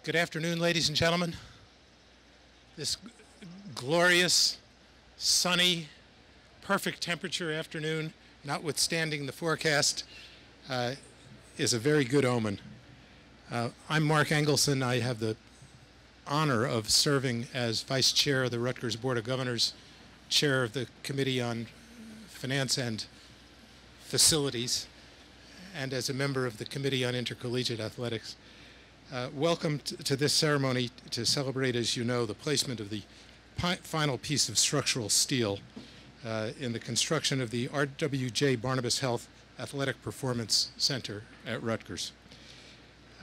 Good afternoon, ladies and gentlemen. This glorious, sunny, perfect temperature afternoon, notwithstanding the forecast, is a very good omen. I'm Mark Engelson. I have the honor of serving as Vice Chair of the Rutgers Board of Governors, Chair of the Committee on Finance and Facilities, and as a member of the Committee on Intercollegiate Athletics. Welcome to this ceremony to celebrate, as you know, the placement of the final piece of structural steel in the construction of the RWJBarnabas Health Athletic Performance Center at Rutgers.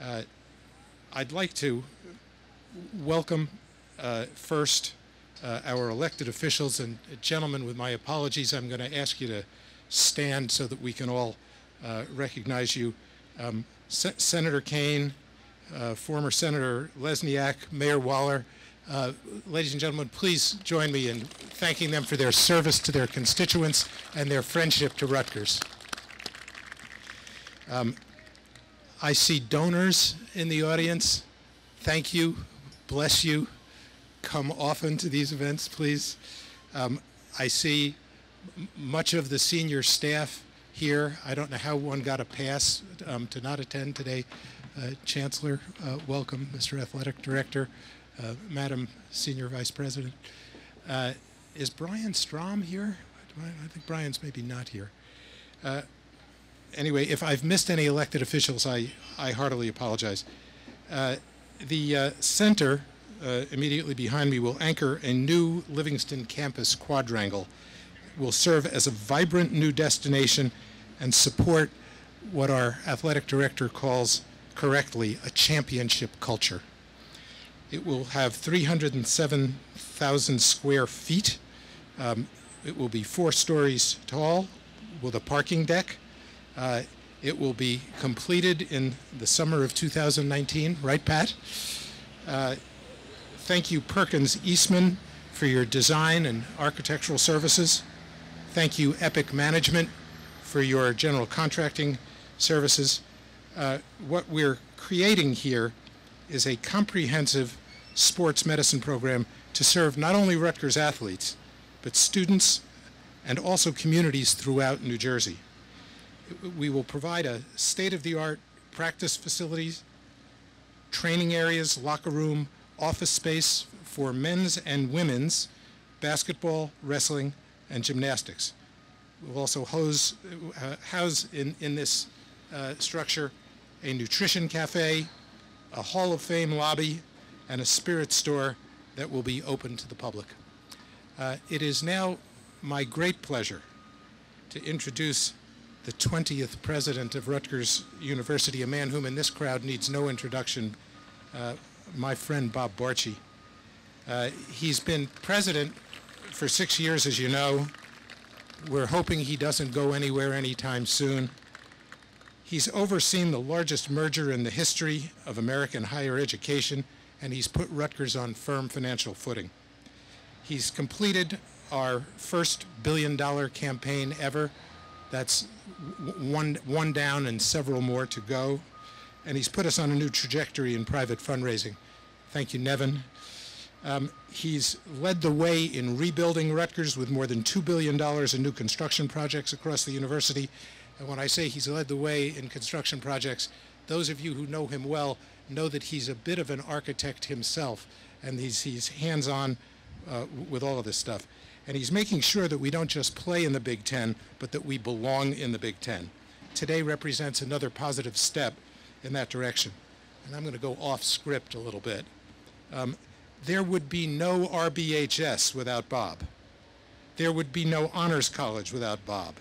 I'd like to welcome first our elected officials, and gentlemen, with my apologies, I'm going to ask you to stand so that we can all recognize you. Senator Kane, former Senator Lesniak, Mayor Waller. Ladies and gentlemen, please join me in thanking them for their service to their constituents and their friendship to Rutgers. I see donors in the audience. Thank you. Bless you. Come often to these events, please. I see much of the senior staff here. I don't know how one got a pass to not attend today. Chancellor, welcome. Mr. Athletic Director, Madam Senior Vice President. Is Brian Strom here? I think Brian's maybe not here. Anyway, if I've missed any elected officials, I heartily apologize. The center immediately behind me will anchor a new Livingston campus quadrangle, will serve as a vibrant new destination and support what our athletic director calls correctly a championship culture. It will have 307,000 square feet. It will be 4 stories tall with a parking deck. It will be completed in the summer of 2019, right, Pat? Thank you, Perkins Eastman, for your design and architectural services. Thank you, Epic Management, for your general contracting services. What we're creating here is a comprehensive sports medicine program to serve not only Rutgers athletes, but students and also communities throughout New Jersey. We will provide a state-of-the-art practice facilities, training areas, locker room, office space for men's and women's basketball, wrestling, and gymnastics. We'll also house in this structure a nutrition cafe, a Hall of Fame lobby, and a spirit store that will be open to the public. It is now my great pleasure to introduce the 20th president of Rutgers University, a man whom in this crowd needs no introduction, my friend Bob Barchi. He's been president for 6 years, as you know. We're hoping he doesn't go anywhere anytime soon. He's overseen the largest merger in the history of American higher education, and he's put Rutgers on firm financial footing. He's completed our first billion-dollar campaign ever. That's one down and several more to go. And he's put us on a new trajectory in private fundraising. Thank you, Nevin. He's led the way in rebuilding Rutgers with more than $2 billion in new construction projects across the university. And when I say he's led the way in construction projects, those of you who know him well know that he's a bit of an architect himself, and he's hands-on with all of this stuff. And he's making sure that we don't just play in the Big Ten, but that we belong in the Big Ten. Today represents another positive step in that direction. And I'm going to go off script a little bit. There would be no RBHS without Bob. There would be no Honors College without Bob.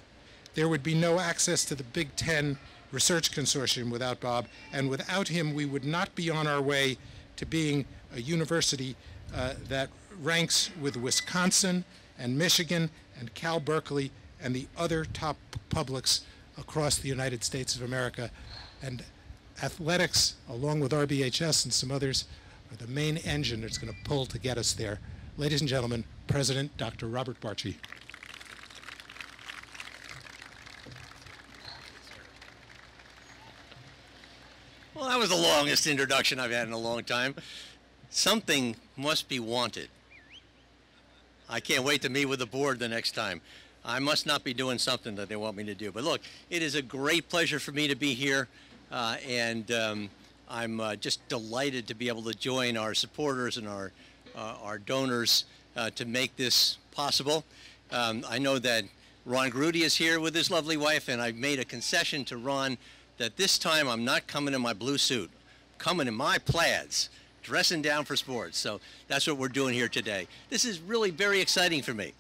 There would be no access to the Big Ten Research Consortium without Bob, and without him we would not be on our way to being a university that ranks with Wisconsin and Michigan and Cal Berkeley and the other top publics across the United States of America. And athletics, along with RBHS and some others, are the main engine that's going to pull to get us there. Ladies and gentlemen, President Dr. Robert Barchi. Well, was the longest introduction I've had in a long time. Something must be wanted. I can't wait to meet with the board the next time. I must not be doing something that they want me to do. But look, it is a great pleasure for me to be here, and I'm just delighted to be able to join our supporters and our donors to make this possible. I know that Ron Grudy is here with his lovely wife, and I've made a concession to Ron that this time I'm not coming in my blue suit, I'm coming in my plaids, dressing down for sports. So that's what we're doing here today. This is really very exciting for me.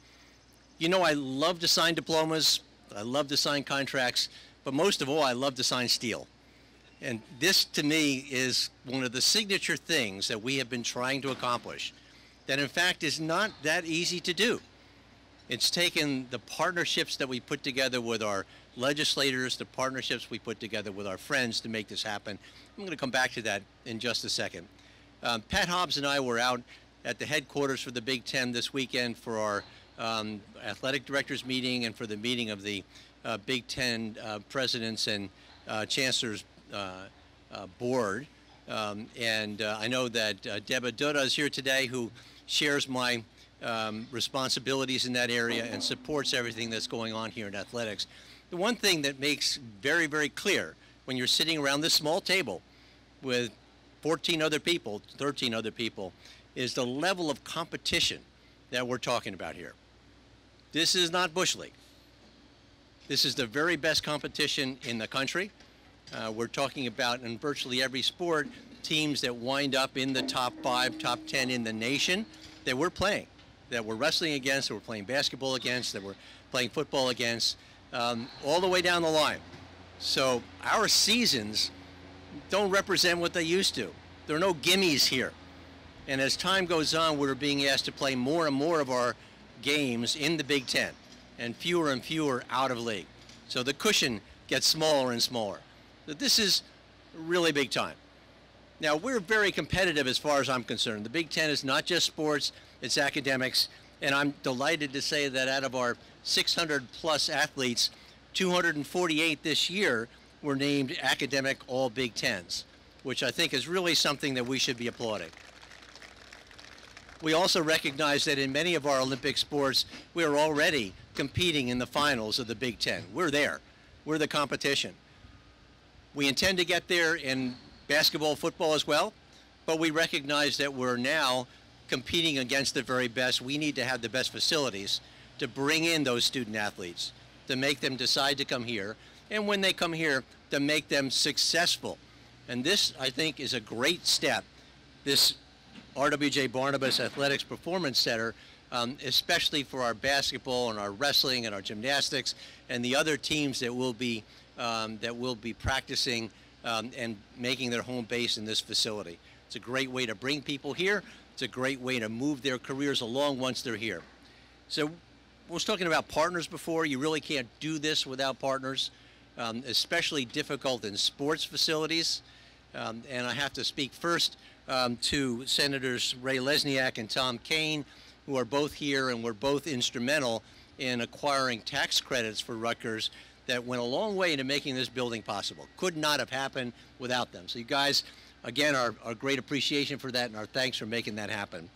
You know, I love to sign diplomas, I love to sign contracts, but most of all, I love to sign steel. And this, to me, is one of the signature things that we have been trying to accomplish that, in fact, is not that easy to do. It's taken the partnerships that we put together with our legislators, the partnerships we put together with our friends to make this happen. I'm going to come back to that in just a second. Pat Hobbs and I were out at the headquarters for the Big Ten this weekend for our athletic directors meeting and for the meeting of the Big Ten presidents and chancellors board. I know that Deba Duda is here today, who shares my responsibilities in that area and supports everything that's going on here in athletics. The one thing that makes very, very clear when you're sitting around this small table with 14 other people, 13 other people, is the level of competition that we're talking about here. This is not Bush League. This is the very best competition in the country. We're talking about, in virtually every sport, teams that wind up in the top 5, top 10 in the nation that we're playing, that we're wrestling against, that we're playing basketball against, that we're playing football against, all the way down the line. So our seasons don't represent what they used to. There are no gimmies here. And as time goes on, we're being asked to play more and more of our games in the Big Ten and fewer out of league. So the cushion gets smaller and smaller. But this is really big time. Now, we're very competitive as far as I'm concerned. The Big Ten is not just sports, it's academics. And I'm delighted to say that out of our 600 plus athletes, 248 this year were named academic all Big Tens, which I think is really something that we should be applauding. We also recognize that in many of our Olympic sports, we are already competing in the finals of the Big Ten. We're there. We're the competition. We intend to get there in basketball, football as well, but we recognize that we're now competing against the very best. We need to have the best facilities to bring in those student athletes, to make them decide to come here, and when they come here, to make them successful. And this, I think, is a great step. This RWJBarnabas Athletics Performance Center, especially for our basketball and our wrestling and our gymnastics and the other teams that will be practicing and making their home base in this facility. It's a great way to bring people here. It's a great way to move their careers along once they're here. So I was talking about partners before. You really can't do this without partners, especially difficult in sports facilities. And I have to speak first to Senators Ray Lesniak and Tom Kaine, who are both here and were both instrumental in acquiring tax credits for Rutgers that went a long way into making this building possible. Could not have happened without them. So you guys, again, our great appreciation for that and our thanks for making that happen.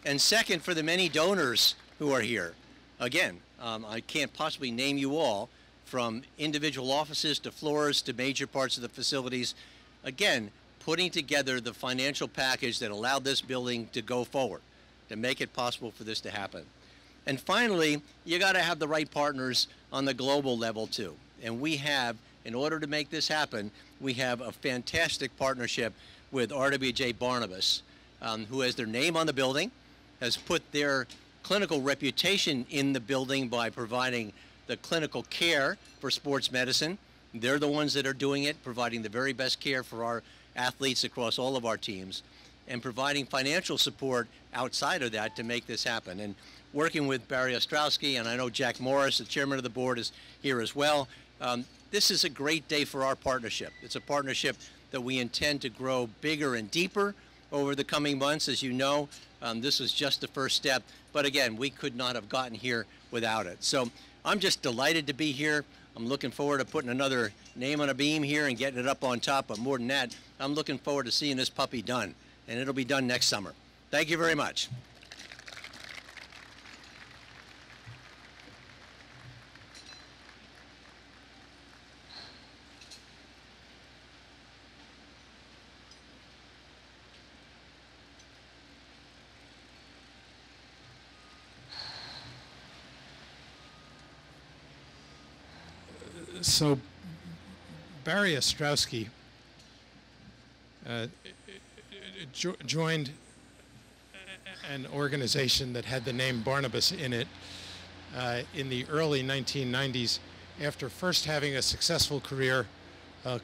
And second, for the many donors who are here. Again, I can't possibly name you all, from individual offices to floors to major parts of the facilities. Again, putting together the financial package that allowed this building to go forward, to make it possible for this to happen. And finally, you got to have the right partners on the global level too. And we have, in order to make this happen, we have a fantastic partnership with RWJBarnabas, who has their name on the building, has put their clinical reputation in the building by providing the clinical care for sports medicine. They're the ones that are doing it, providing the very best care for our athletes across all of our teams, and providing financial support outside of that to make this happen. And working with Barry Ostrowski, and I know Jack Morris, the chairman of the board, is here as well. This is a great day for our partnership. It's a partnership that we intend to grow bigger and deeper over the coming months. As you know, this is just the first step. But again, we could not have gotten here without it. So I'm just delighted to be here. I'm looking forward to putting another name on a beam here and getting it up on top, but more than that, I'm looking forward to seeing this puppy done, and it'll be done next summer. Thank you very much. So Barry Ostrowski joined an organization that had the name Barnabas in it in the early 1990s after first having a successful career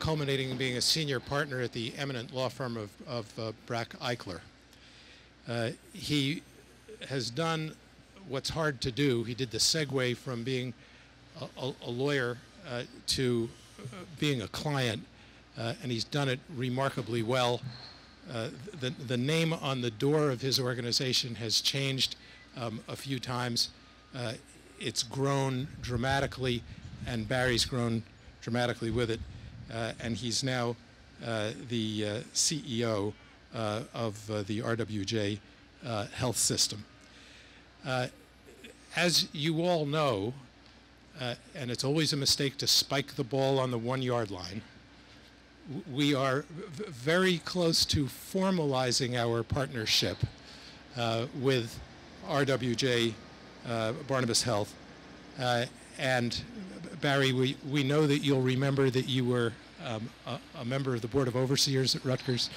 culminating in being a senior partner at the eminent law firm of Brack Eichler. He has done what's hard to do. He did the segue from being a lawyer to being a client, and he's done it remarkably well. The name on the door of his organization has changed a few times. It's grown dramatically, and Barry's grown dramatically with it, and he's now the CEO of the RWJ Health System. As you all know, and it's always a mistake to spike the ball on the 1-yard line, we are very close to formalizing our partnership with RWJ Barnabas Health. And Barry, we know that you'll remember that you were a member of the Board of Overseers at Rutgers.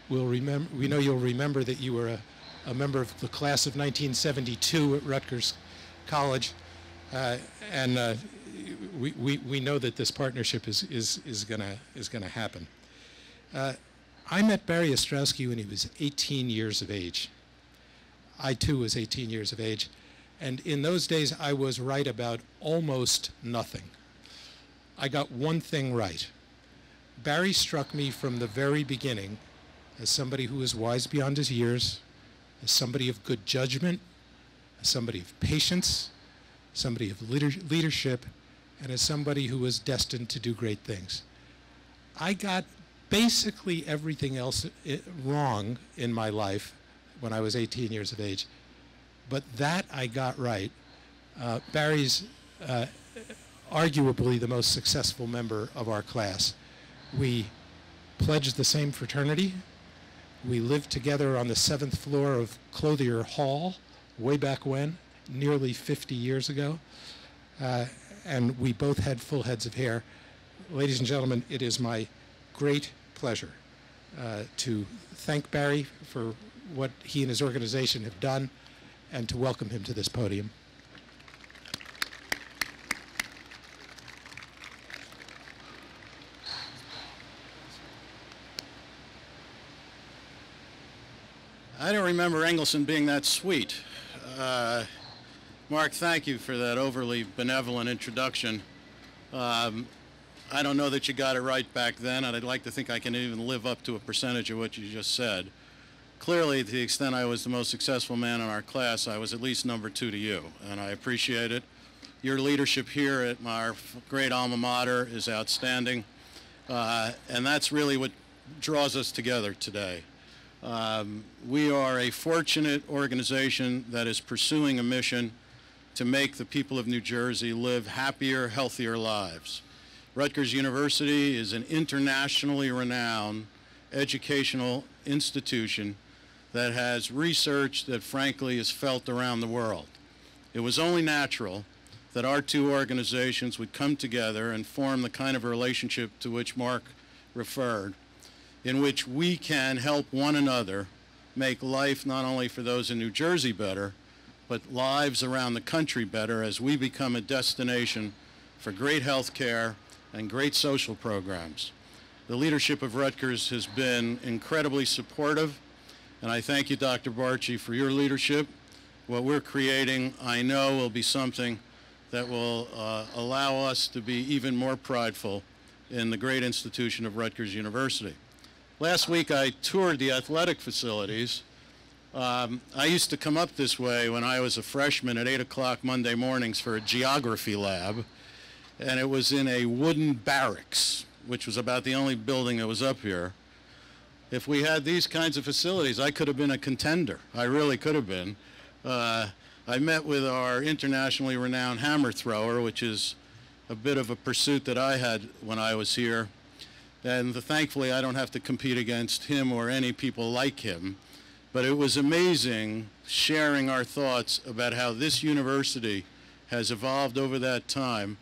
We know you'll remember that you were a member of the class of 1972 at Rutgers College. And we know that this partnership is gonna happen. I met Barry Ostrowski when he was 18 years of age. I too was 18 years of age, and in those days I was right about almost nothing. I got one thing right. Barry struck me from the very beginning as somebody who was wise beyond his years, as somebody of good judgment, as somebody of patience, somebody of leadership, and as somebody who was destined to do great things. I got basically everything else wrong in my life when I was 18 years of age, but that I got right. Barry's arguably the most successful member of our class. We pledged the same fraternity. We lived together on the 7th floor of Clothier Hall way back when, nearly 50 years ago, and we both had full heads of hair. Ladies and gentlemen, it is my great pleasure to thank Barry for what he and his organization have done and to welcome him to this podium. I don't remember Engelson being that sweet. Mark, thank you for that overly benevolent introduction. I don't know that you got it right back then, and I'd like to think I can even live up to a percentage of what you just said. Clearly, to the extent I was the most successful man in our class, I was at least number 2 to you, and I appreciate it. Your leadership here at our great alma mater is outstanding, and that's really what draws us together today. We are a fortunate organization that is pursuing a mission to make the people of New Jersey live happier, healthier lives. Rutgers University is an internationally renowned educational institution that has research that frankly is felt around the world. It was only natural that our two organizations would come together and form the kind of relationship to which Mark referred, in which we can help one another make life not only for those in New Jersey better, but lives around the country better as we become a destination for great health care and great social programs. The leadership of Rutgers has been incredibly supportive, and I thank you, Dr. Barchi, for your leadership. What we're creating, I know, will be something that will allow us to be even more prideful in the great institution of Rutgers University. Last week I toured the athletic facilities. I used to come up this way when I was a freshman at 8 o'clock Monday mornings for a geography lab. and it was in a wooden barracks, which was about the only building that was up here. If we had these kinds of facilities, I could have been a contender. I really could have been. I met with our internationally renowned hammer thrower, which is a bit of a pursuit that I had when I was here. And thankfully, I don't have to compete against him or any people like him. But it was amazing sharing our thoughts about how this university has evolved over that time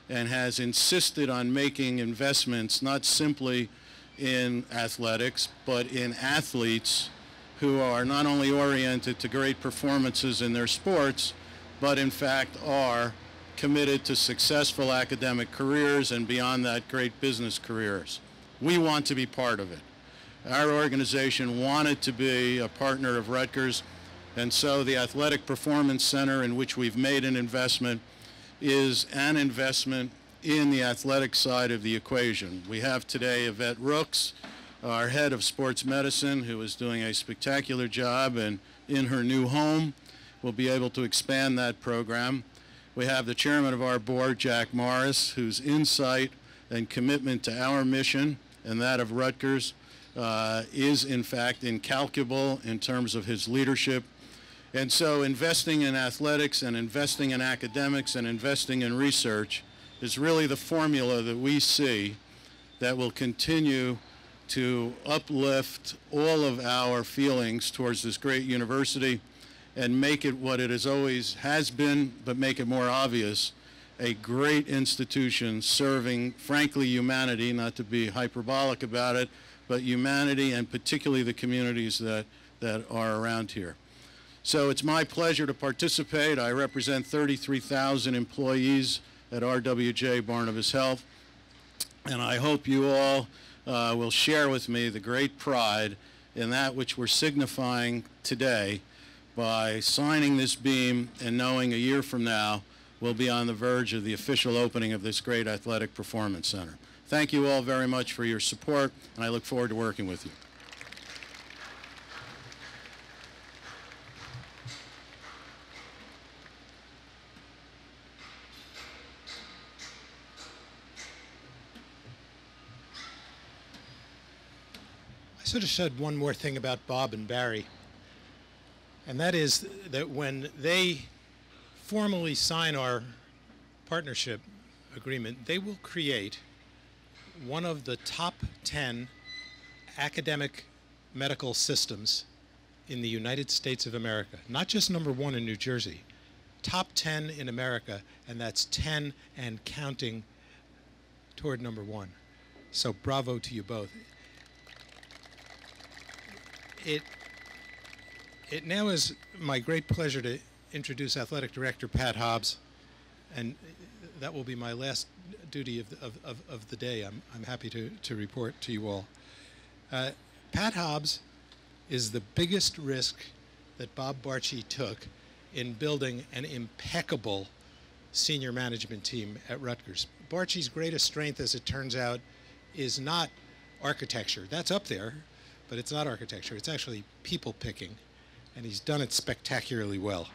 and has insisted on making investments not simply in athletics, but in athletes who are not only oriented to great performances in their sports, but in fact are committed to successful academic careers and beyond that, great business careers. We want to be part of it. Our organization wanted to be a partner of Rutgers, and so the Athletic Performance Center, in which we've made an investment, is an investment in the athletic side of the equation. We have today Yvette Rooks, our head of sports medicine, who is doing a spectacular job, and in her new home will be able to expand that program. We have the chairman of our board, Jack Morris, whose insight and commitment to our mission and that of Rutgers is in fact incalculable in terms of his leadership. And so investing in athletics and investing in academics and investing in research is really the formula that we see that will continue to uplift all of our feelings towards this great university and make it what it has been, but make it more obvious, a great institution serving, frankly, humanity, not to be hyperbolic about it, but humanity and particularly the communities that are around here. So it's my pleasure to participate. I represent 33,000 employees at RWJBarnabas Health, and I hope you all will share with me the great pride in that which we're signifying today by signing this beam and knowing a year from now we'll be on the verge of the official opening of this great athletic performance center. Thank you all very much for your support, and I look forward to working with you. I should have said one more thing about Bob and Barry, and that is that when they formally sign our partnership agreement, they will create one of the top 10 academic medical systems in the United States of America. Not just number 1 in New Jersey, top 10 in America, and that's 10 and counting toward number 1. So bravo to you both. It now is my great pleasure to introduce Athletic Director Pat Hobbs, and that will be my last duty of the day. I'm happy to report to you all. Pat Hobbs is the biggest risk that Bob Barchi took in building an impeccable senior management team at Rutgers. Barchi's greatest strength, as it turns out, is not architecture. That's up there, but it's not architecture. It's actually people picking, and he's done it spectacularly well.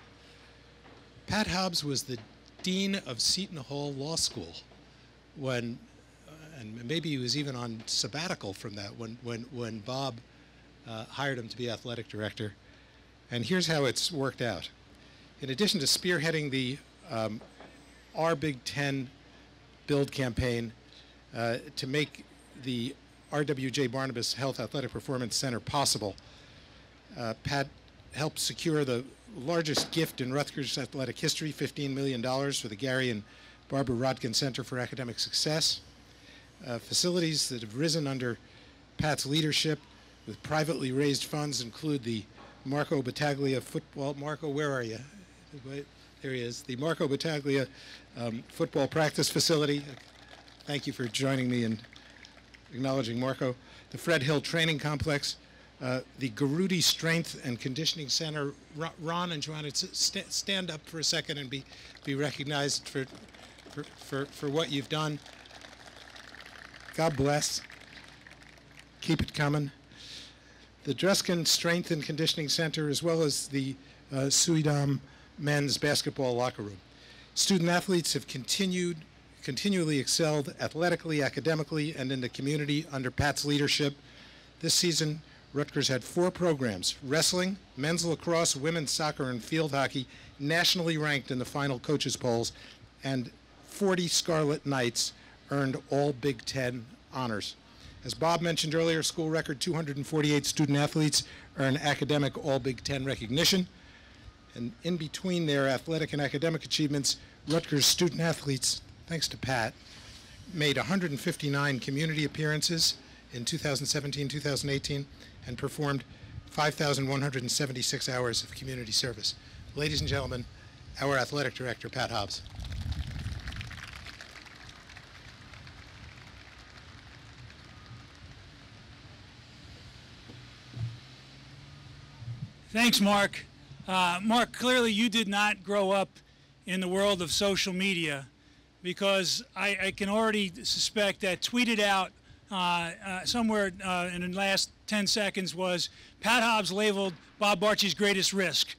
Pat Hobbs was the dean of Seton Hall Law School when, and maybe he was even on sabbatical from that when Bob hired him to be athletic director. And here's how it's worked out. In addition to spearheading the Our Big Ten build campaign to make the RWJBarnabas Health Athletic Performance Center possible, Pat helped secure the largest gift in Rutgers athletic history, $15 million for the Gary and Barbara Rodkin Center for Academic Success. Facilities that have risen under Pat's leadership with privately raised funds include the Marco Battaglia football, Marco, where are you? There he is, the Marco Battaglia football practice facility. Thank you for joining me in acknowledging Marco. The Fred Hill Training Complex, the Garudi Strength and Conditioning Center. Ron and Joanna, stand up for a second and be recognized for what you've done. God bless. Keep it coming. The Druskin Strength and Conditioning Center, as well as the Suidam men's basketball locker room. Student athletes have continually excelled athletically, academically, and in the community under Pat's leadership. This season, Rutgers had 4 programs: wrestling, men's lacrosse, women's soccer, and field hockey, nationally ranked in the final coaches polls, and 40 Scarlet Knights earned all Big Ten honors. As Bob mentioned earlier, school record 248 student athletes earn academic all Big Ten recognition. And in between their athletic and academic achievements, Rutgers student athletes, thanks to Pat, made 159 community appearances in 2017-2018 and performed 5,176 hours of community service. Ladies and gentlemen, our athletic director, Pat Hobbs. Thanks, Mark. Mark, clearly you did not grow up in the world of social media, because I can already suspect that tweeted out somewhere in the last 10 seconds was Pat Hobbs labeled Bob Barczy's greatest risk.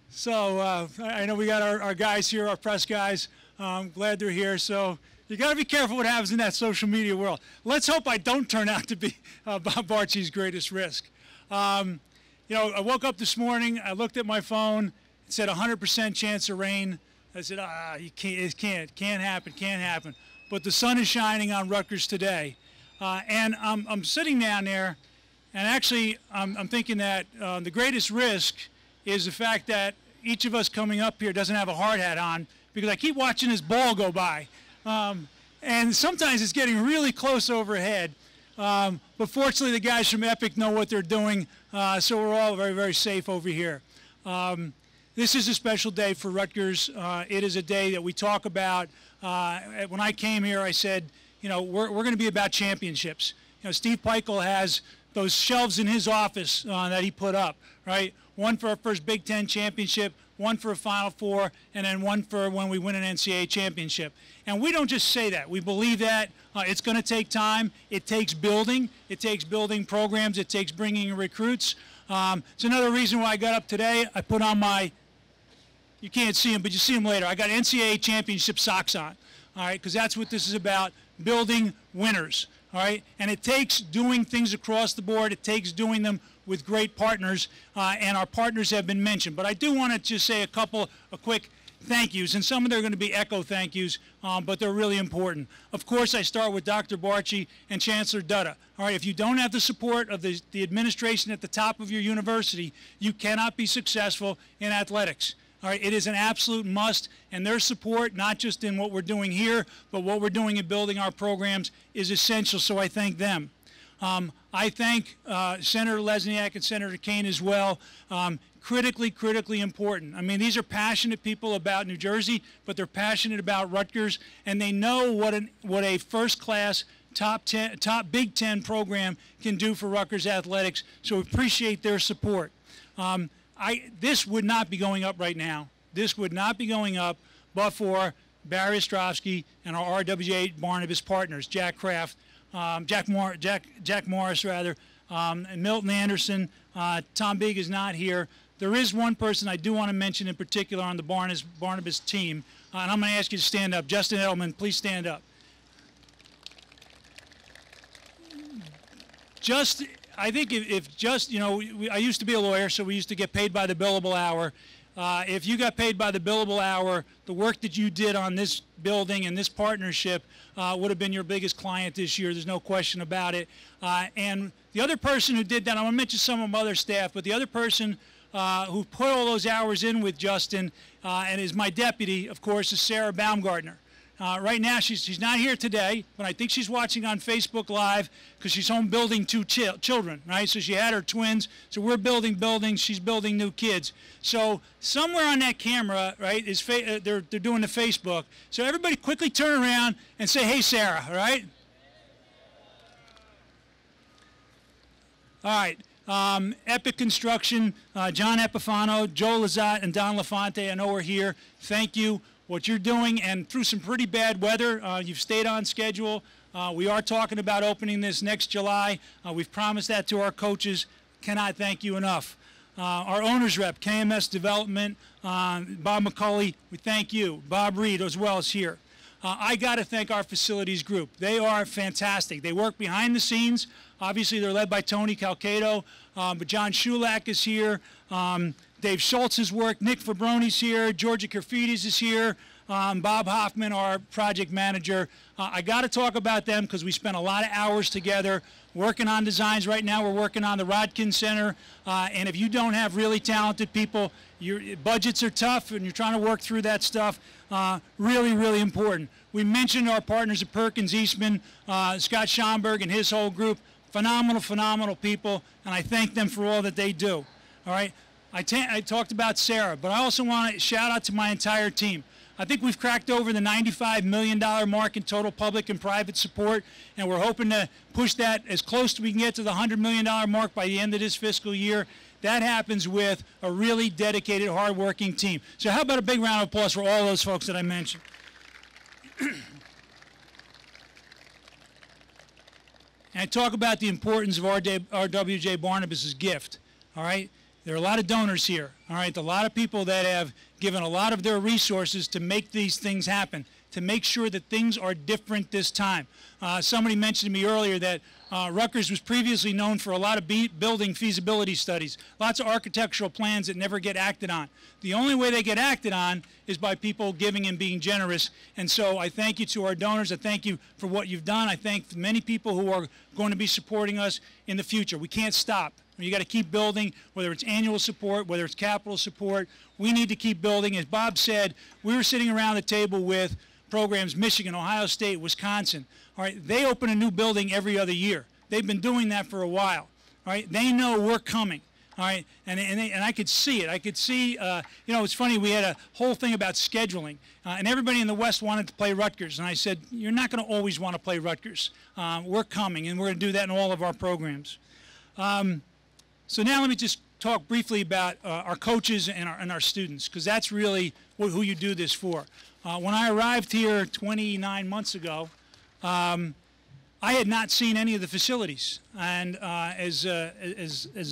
So I know we got our guys here, our press guys. Glad they're here. So you got to be careful what happens in that social media world. Let's hope I don't turn out to be Bob Barczy's greatest risk. You know, I woke up this morning, I looked at my phone, it said 100% chance of rain. I said, it can't happen. But the sun is shining on Rutgers today. And I'm sitting down there, and actually I'm thinking that the greatest risk is the fact that each of us coming up here doesn't have a hard hat on, because I keep watching this ball go by. And sometimes it's getting really close overhead. But fortunately, the guys from Epic know what they're doing, so we're all very, very safe over here. This is a special day for Rutgers. It is a day that we talk about. When I came here, I said, you know, we're going to be about championships. You know, Steve Peichel has those shelves in his office that he put up, right? One for our first Big Ten championship, one for a Final Four, and then one for when we win an NCAA championship. And we don't just say that. We believe that. It's going to take time. It takes building. It takes building programs. It takes bringing in recruits. It's another reason why I got up today. I put on my, you can't see them, but you see them later. I got NCAA championship socks on, all right, because that's what this is about, building winners, all right? And it takes doing things across the board. It takes doing them with great partners, and our partners have been mentioned. But I do want to just say a quick thank yous, and some of them are going to be echo thank yous, but they're really important. Of course, I start with Dr. Barczy and Chancellor Dutta. All right, if you don't have the support of the administration at the top of your university, you cannot be successful in athletics. All right, it is an absolute must, and their support, not just in what we're doing here, but what we're doing in building our programs, is essential, so I thank them. I thank Senator Lesniak and Senator Kane as well. Critically important. I mean, these are passionate people about New Jersey, but they're passionate about Rutgers, and they know what a first-class top Big Ten program can do for Rutgers athletics, so we appreciate their support. This would not be going up right now. This would not be going up but for Barry Ostrowski and our RWJBarnabas partners, Jack Kraft, Jack Morris rather, and Milton Anderson. Tom Big is not here. There is one person I do want to mention in particular on the Barnabas team, and I'm going to ask you to stand up. Justin Edelman, please stand up. I think you know, I used to be a lawyer, so we used to get paid by the billable hour. If you got paid by the billable hour, the work that you did on this building and this partnership would have been your biggest client this year. There's no question about it. And the other person who did that, I'm going to mention some of my other staff, but the other person who put all those hours in with Justin and is my deputy, of course, is Sarah Baumgartner. Right now, she's not here today, but I think she's watching on Facebook Live because she's home building 2 children, right? So she had her twins. So we're building buildings. She's building new kids. So somewhere on that camera, right, is they're doing the Facebook. So everybody quickly turn around and say, hey, Sarah, all right? All right. Epic Construction, John Epifano, Joe Lazat, and Don LaFonte, I know we're here. Thank you. What you're doing, and through some pretty bad weather, you've stayed on schedule. We are talking about opening this next July. We've promised that to our coaches. Cannot thank you enough. Our owner's rep, KMS Development, Bob McCulley, we thank you. Bob Reed as well is here. I got to thank our facilities group. They are fantastic. They work behind the scenes. Obviously, they're led by Tony Calcato, but John Shulak is here. Dave Schultz's work. Nick Fabroni's here. Georgia Kerfides is here. Bob Hoffman, our project manager. I got to talk about them because we spent a lot of hours together working on designs. Right now, we're working on the Rodkin Center. And if you don't have really talented people, your budgets are tough and you're trying to work through that stuff. Really, really important. We mentioned our partners at Perkins Eastman, Scott Schomburg and his whole group. Phenomenal, phenomenal people, and I thank them for all that they do. All right. I talked about Sarah, but I also want to shout out to my entire team. I think we've cracked over the $95 million mark in total public and private support, and we're hoping to push that as close as we can get to the $100 million mark by the end of this fiscal year. That happens with a really dedicated, hardworking team. So how about a big round of applause for all those folks that I mentioned? And I talk about the importance of RWJBarnabas' gift, all right? There are a lot of donors here, all right? A lot of people that have given a lot of their resources to make these things happen, to make sure that things are different this time. Somebody mentioned to me earlier that Rutgers was previously known for a lot of building feasibility studies, lots of architectural plans that never get acted on. The only way they get acted on is by people giving and being generous. And so I thank you to our donors. I thank you for what you've done. I thank many people who are going to be supporting us in the future. We can't stop. You got to keep building, whether it's annual support, whether it's capital support. We need to keep building. As Bob said, we were sitting around the table with programs, Michigan, Ohio State, Wisconsin. All right, they open a new building every other year. They've been doing that for a while. All right, they know we're coming. All right, and I could see it. I could see, you know, it's funny, we had a whole thing about scheduling, and everybody in the West wanted to play Rutgers. And I said, you're not going to always want to play Rutgers. We're coming, and we're going to do that in all of our programs. So now let me just talk briefly about our coaches and our students, because that's really who you do this for. When I arrived here 29 months ago, I had not seen any of the facilities. And as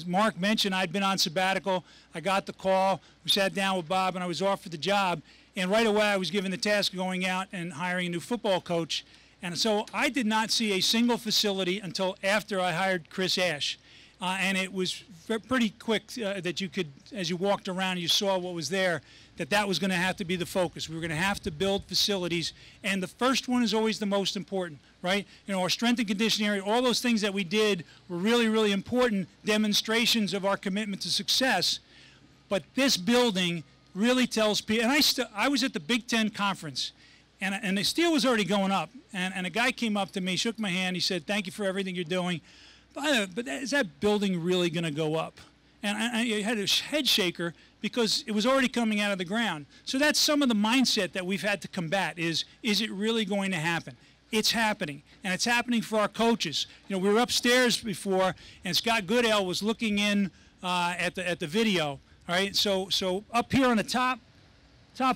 Mark mentioned, I'd been on sabbatical. I got the call. We sat down with Bob, and I was offered the job. And right away, I was given the task of going out and hiring a new football coach. And so I did not see a single facility until after I hired Chris Ash. And it was pretty quick that you could, as you walked around and you saw what was there, that was going to have to be the focus. We were going to have to build facilities, and the first one is always the most important, right? You know, our strength and conditioning area, all those things that we did were really, really important demonstrations of our commitment to success. But this building really tells people, and I was at the Big Ten conference, and the steel was already going up, and a guy came up to me, shook my hand, he said, "Thank you for everything you're doing. But is that building really going to go up?" And I had a head shaker because it was already coming out of the ground. So that's some of the mindset that we've had to combat is it really going to happen? It's happening, and it's happening for our coaches. You know, we were upstairs before, and Scott Goodale was looking in at the video, all right? So up here on the top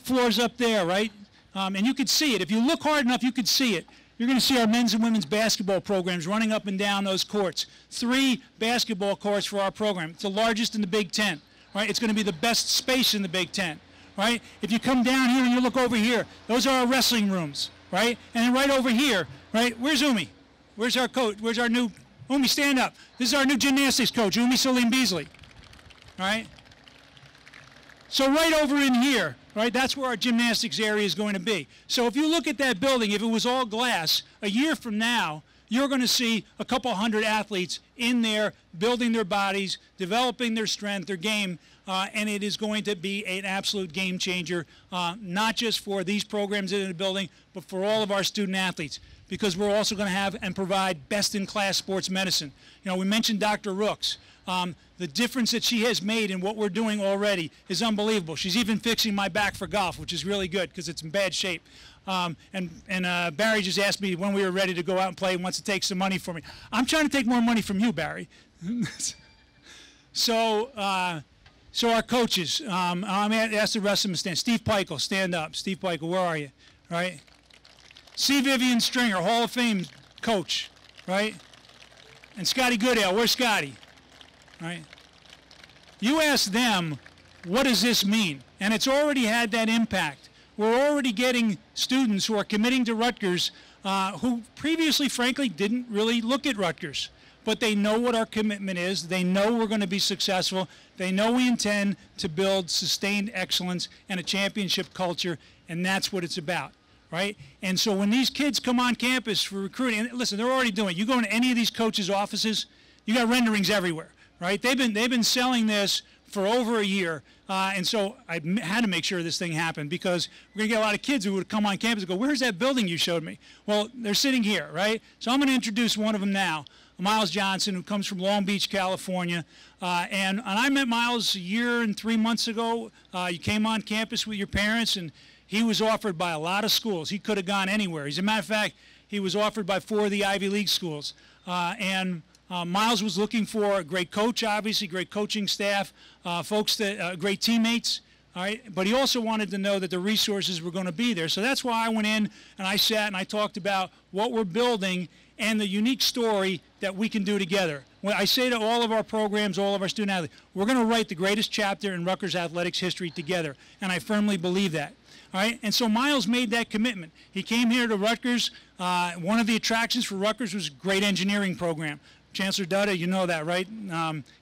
floor's up there, right? And you could see it. If you look hard enough, you could see it. You're going to see our men's and women's basketball programs running up and down those courts. 3 basketball courts for our program. It's the largest in the Big Ten, right? It's going to be the best space in the Big Ten, right? If you come down here and you look over here, those are our wrestling rooms, right? And then right over here, right, where's Umi? Where's our coach? Where's our new, Umi, stand up. This is our new gymnastics coach, Umi Salim Beasley, all right? So right over in here, right, that's where our gymnastics area is going to be. So if you look at that building, if it was all glass, a year from now, you're going to see a couple hundred athletes in there building their bodies, developing their strength, their game, and it is going to be an absolute game changer, not just for these programs in the building, but for all of our student athletes, because we're also going to have and provide best-in-class sports medicine. You know, we mentioned Dr. Rooks. The difference that she has made in what we're doing already is unbelievable. She's even fixing my back for golf, which is really good because it's in bad shape. And Barry just asked me when we were ready to go out and play and wants to take some money from me. I'm trying to take more money from you, Barry. So our coaches, I'm going to ask the rest of them to stand. Steve Peichel, stand up. Steve Peichel, where are you? Right? C. Vivian Stringer, Hall of Fame coach, right? And Scotty Goodale, where's Scotty? Right? you ask them, what does this mean? And it's already had that impact. We're already getting students who are committing to Rutgers who previously, frankly, didn't really look at Rutgers. But they know what our commitment is. They know we're going to be successful. They know we intend to build sustained excellence and a championship culture, and that's what it's about, right? And so when these kids come on campus for recruiting, and listen, they're already doing it. You go into any of these coaches' offices, you got renderings everywhere, right? They've been selling this for over a year, and so I had to make sure this thing happened, because we're going to get a lot of kids who would come on campus and go, where's that building you showed me? Well, they're sitting here, right? So I'm going to introduce one of them now, Miles Johnson, who comes from Long Beach, California. And I met Miles a year and 3 months ago. You came on campus with your parents, and he was offered by a lot of schools. He could have gone anywhere. As a matter of fact, he was offered by 4 of the Ivy League schools. Miles was looking for a great coach, obviously, great coaching staff, folks that great teammates. All right, but he also wanted to know that the resources were going to be there. So that's why I went in and I sat and I talked about what we're building and the unique story that we can do together. When I say to all of our programs, all of our student athletes, we're going to write the greatest chapter in Rutgers athletics history together, and I firmly believe that. All right, and so Miles made that commitment. He came here to Rutgers. One of the attractions for Rutgers was a great engineering program. Chancellor Dutta, you know that, right?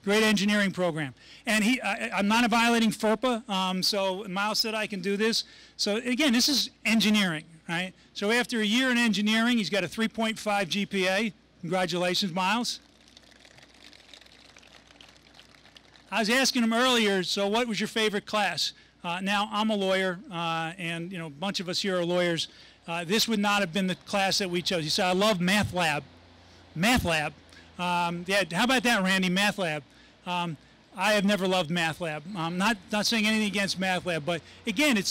Great engineering program. And I'm not violating FERPA, so Miles said I can do this. So again, this is engineering, right? So after a year in engineering, he's got a 3.5 GPA. Congratulations, Miles. I was asking him earlier, so what was your favorite class? Now, I'm a lawyer, and a bunch of us here are lawyers. This would not have been the class that we chose. He said, I love math lab. Math lab? Yeah, how about that, Randy, math lab? I have never loved math lab. I'm not saying anything against math lab, but again,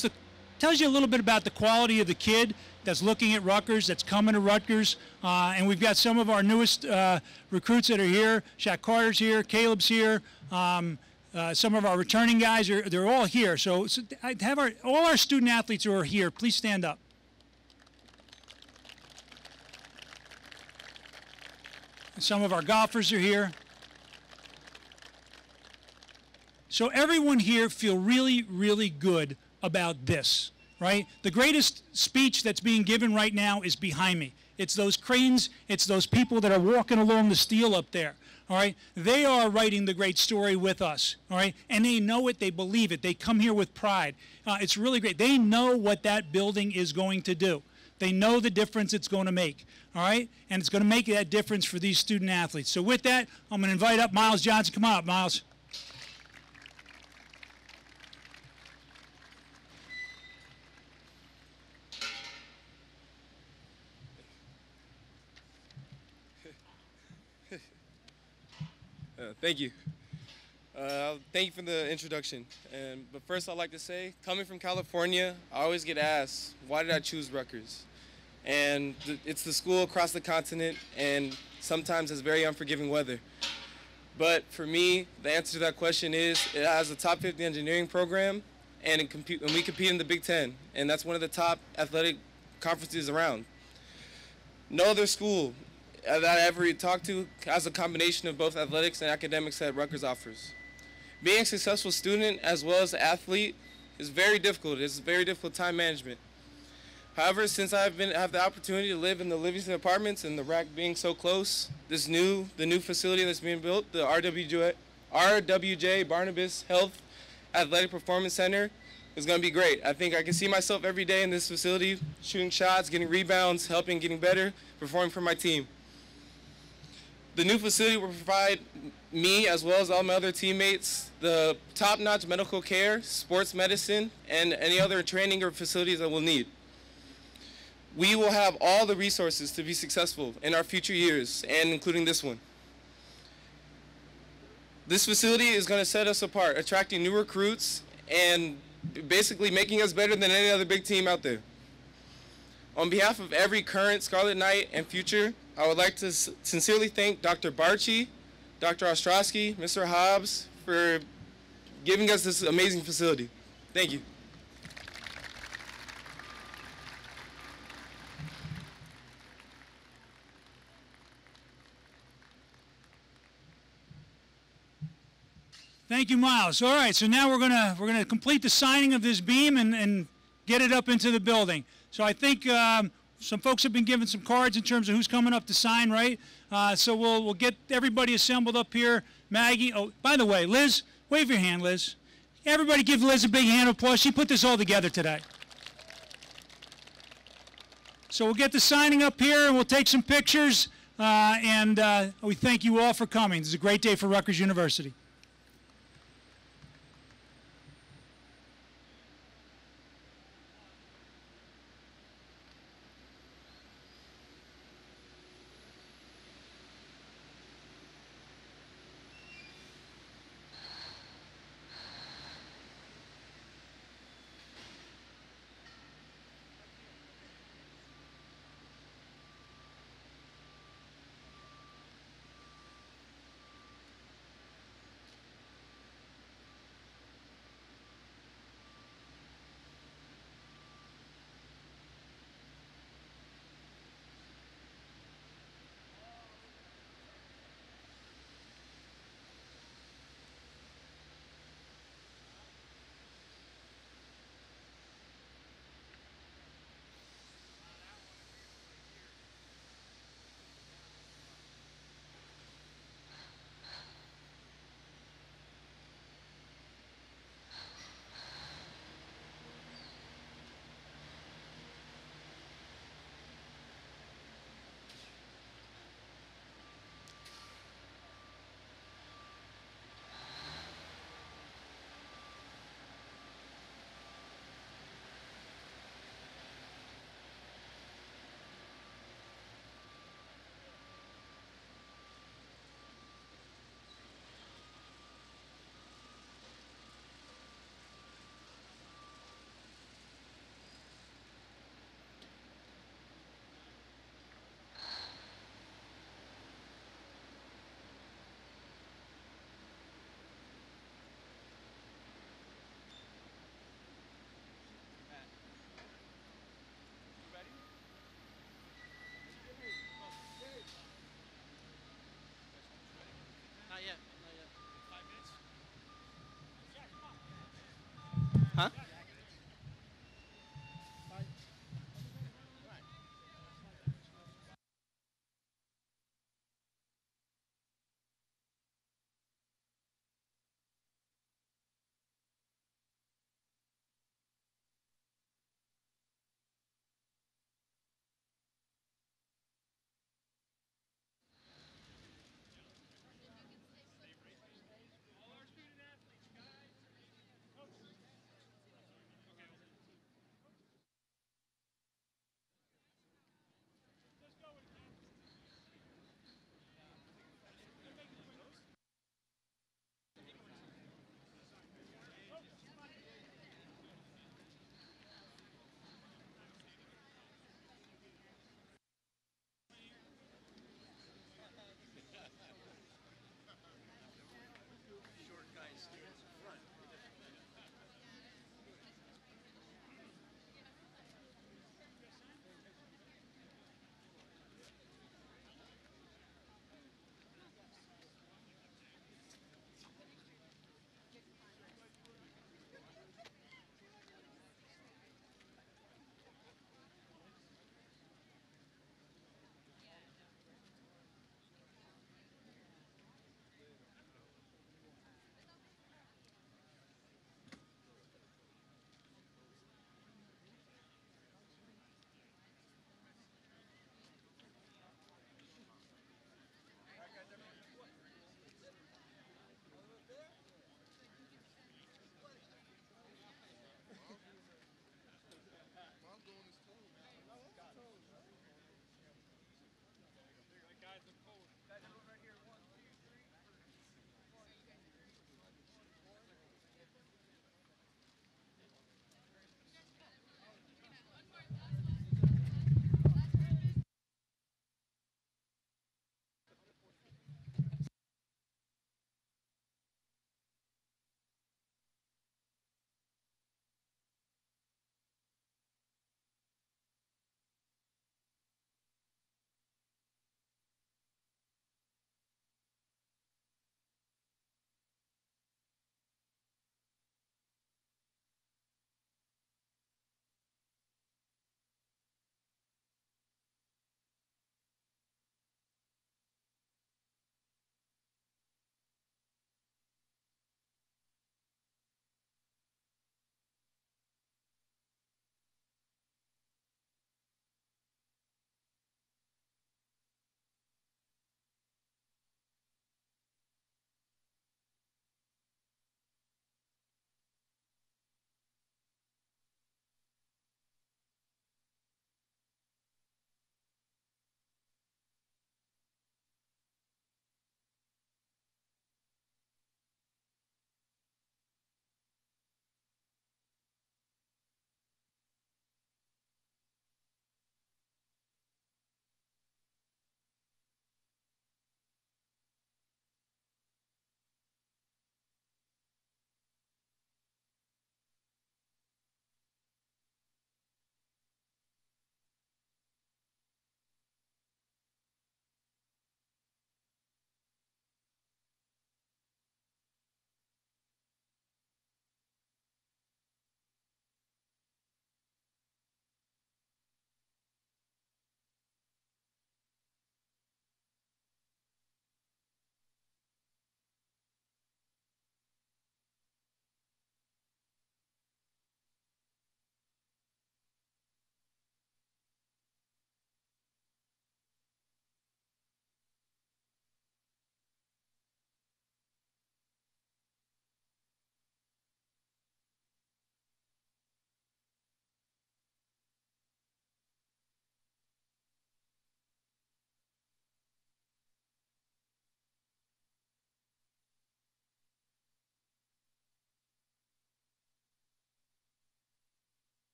tells you a little bit about the quality of the kid that's looking at Rutgers, that's coming to Rutgers, and we've got some of our newest recruits that are here. Shaq Carter's here, Caleb's here. Some of our returning guys they're all here. So I have all our student athletes who are here. Please stand up. Some of our golfers are here. So everyone here feel really, really good about this, right? The greatest speech that's being given right now is behind me. It's those cranes, it's those people that are walking along the steel up there, all right? They are writing the great story with us, all right? And they know it, they believe it, they come here with pride. It's really great. They know what that building is going to do. They know the difference it's going to make, all right? And it's going to make that difference for these student athletes. So with that, I'm going to invite up Miles Johnson. Come on up, Miles. Thank you. Thank you for the introduction. But first I'd like to say, coming from California, I always get asked, why did I choose Rutgers? And it's the school across the continent, and sometimes has very unforgiving weather. But for me, the answer to that question is, it has a top 50 engineering program, and we compete in the Big Ten, and that's one of the top athletic conferences around. No other school that I ever talked to has a combination of both athletics and academics that Rutgers offers. Being a successful student as well as an athlete is very difficult. It's very difficult time management. However, since I have the opportunity to live in the Livingston Apartments and the RAC being so close, the new facility that's being built, the RWJBarnabas Health Athletic Performance Center, is going to be great. I think I can see myself every day in this facility, shooting shots, getting rebounds, helping, getting better, performing for my team. The new facility will provide me, as well as all my other teammates, the top-notch medical care, sports medicine, and any other training or facilities that we'll need. We will have all the resources to be successful in our future years, and including this one. This facility is going to set us apart, attracting new recruits and basically making us better than any other big team out there. On behalf of every current Scarlet Knight and future, I would like to sincerely thank Dr. Barchi, Dr. Ostrowski, Mr. Hobbs for giving us this amazing facility. Thank you. Thank you, Miles. All right, so now we're gonna complete the signing of this beam and get it up into the building. So I think some folks have been given some cards in terms of who's coming up to sign, right? So we'll get everybody assembled up here. Maggie, oh, by the way, Liz, wave your hand, Liz. Everybody give Liz a big hand of applause. She put this all together today. So we'll get the signing up here and we'll take some pictures. And we thank you all for coming. This is a great day for Rutgers University.